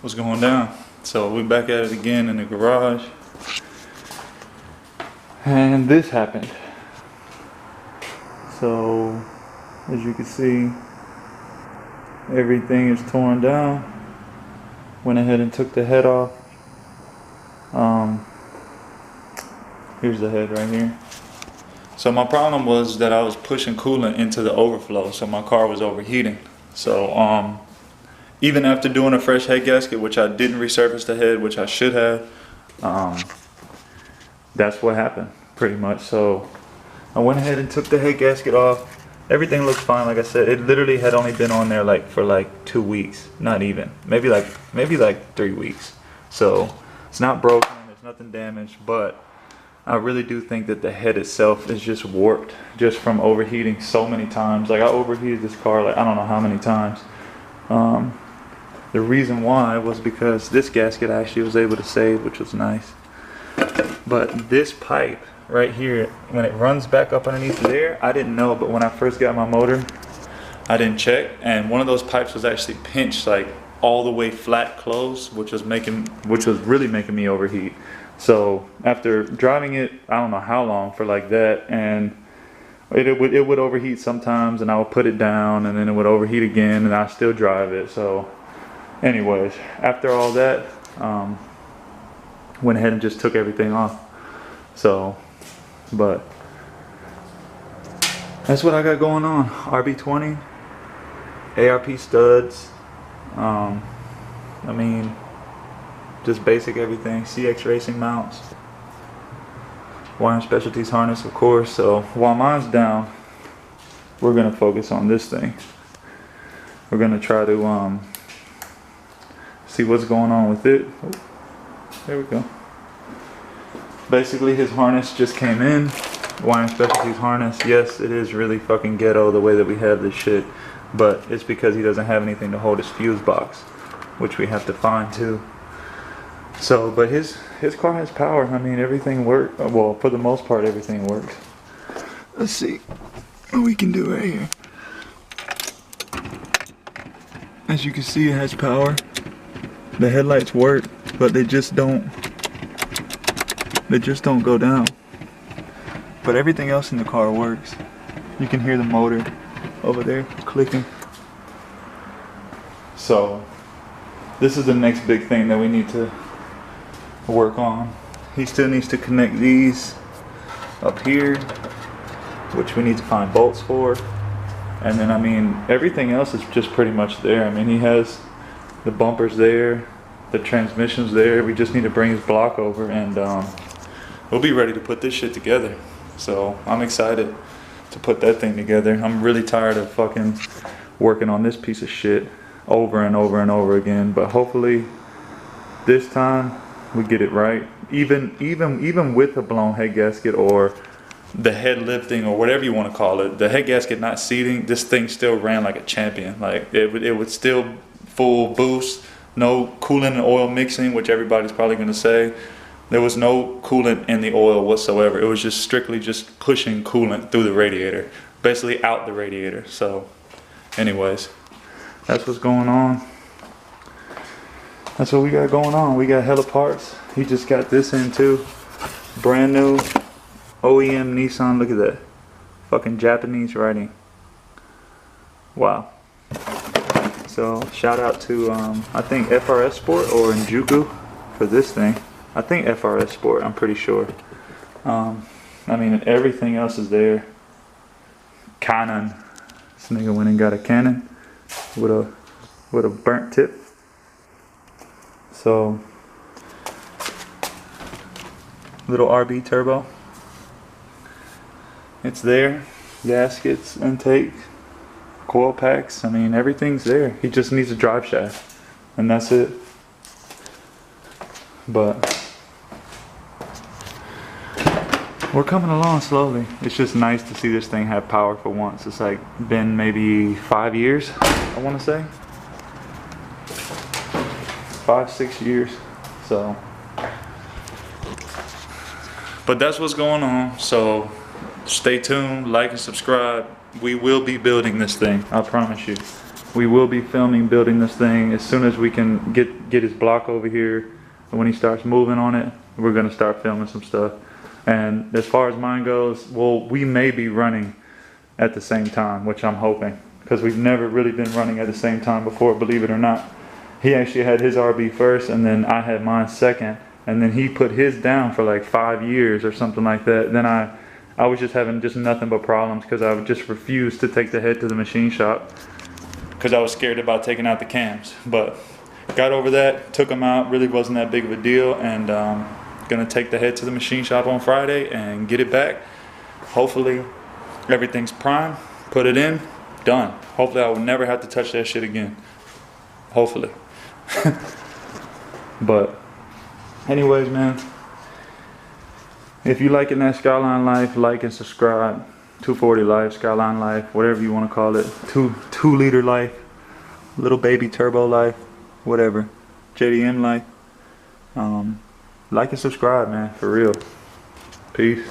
what's going down. So we're back at it again in the garage, and this happened. So as you can see, everything is torn down. Went ahead and took the head off. Here's the head right here. So my problem was that I was pushing coolant into the overflow, so my car was overheating. So even after doing a fresh head gasket, which I didn't resurface the head, which I should have, that's what happened pretty much. So I went ahead and took the head gasket off. Everything looks fine. Like I said, it literally had only been on there for 2 weeks, not even, maybe like 3 weeks. So it's not broken, there's nothing damaged, but I really do think that the head itself is just warped just from overheating so many times. Like I overheated this car like I don't know how many times. The reason why was because this gasket I actually was able to save, which was nice. But this pipe right here, when it runs back up underneath there, I didn't know, but when I first got my motor, I didn't check, and one of those pipes was actually pinched like all the way flat closed, which was really making me overheat. So after driving it, I don't know how long for like that, and it would overheat sometimes, and I would put it down, and then it would overheat again, and I still drive it. So anyways, after all that, went ahead and just took everything off. So, but that's what I got going on. RB20, ARP studs, I mean, just basic everything. CX Racing mounts, Wire Specialties harness, of course. So while mine's down, we're gonna focus on this thing. We're gonna try to see what's going on with it. Oh, there we go. Basically, his harness just came in. Wire Specialties harness. Yes, it is really fucking ghetto the way that we have this shit, but it's because he doesn't have anything to hold his fuse box, which we have to find too. So, but his car has power. I mean, everything works. Well, for the most part, everything works. Let's see what we can do right here. As you can see, it has power. The headlights work, but they just don't go down. But everything else in the car works. You can hear the motor over there clicking. So this is the next big thing that we need to work on. He still needs to connect these up here, which we need to find bolts for. And then, I mean, everything else is just pretty much there. I mean, he has the bumpers there, the transmission's there. We just need to bring his block over, and we'll be ready to put this shit together. So I'm excited to put that thing together. I'm really tired of fucking working on this piece of shit over and over and over again. But hopefully this time we get it right. Even with a blown head gasket or the head lifting or whatever you want to call it, the head gasket not seating, this thing still ran like a champion. Like it would still full boost, no coolant and oil mixing, which everybody's probably going to say. There was no coolant in the oil whatsoever. It was just strictly just pushing coolant through the radiator, basically out the radiator. So anyways, that's what's going on. That's what we got going on. We got hella parts. He just got this in too. Brand new OEM Nissan. Look at that. Fucking Japanese writing. Wow. So shout out to I think FRS Sport or Njuku for this thing. I think FRS Sport, I'm pretty sure. I mean, everything else is there. Canon. This nigga went and got a Canon with a burnt tip. So, little RB turbo. It's there. Gaskets, intake, coil packs. I mean, everything's there. He just needs a drive shaft, and that's it. But we're coming along slowly. It's just nice to see this thing have power for once. It's like been maybe 5 years, I want to say. 5-6 years. So, but that's what's going on. So stay tuned, like and subscribe. We will be building this thing, I promise you. we will be filming building this thing as soon as we can get his block over here. And when he starts moving on it, we're gonna start filming some stuff. And as far as mine goes, well, we may be running at the same time, which I'm hoping, because we've never really been running at the same time before, believe it or not. He actually had his RB first, and then I had mine second, and then he put his down for like 5 years or something like that. Then I was just having just nothing but problems because I would just refuse to take the head to the machine shop because I was scared about taking out the cams. But got over that, took them out, really wasn't that big of a deal, and gonna take the head to the machine shop on Friday and get it back. Hopefully everything's prime, put it in, done. Hopefully I will never have to touch that shit again. Hopefully. But anyways, man, if you liking that Skyline life, like and subscribe. 240 life, Skyline life, whatever you want to call it. 2 liter life, little baby turbo life, whatever. JDM life. Like and subscribe, man, for real. Peace.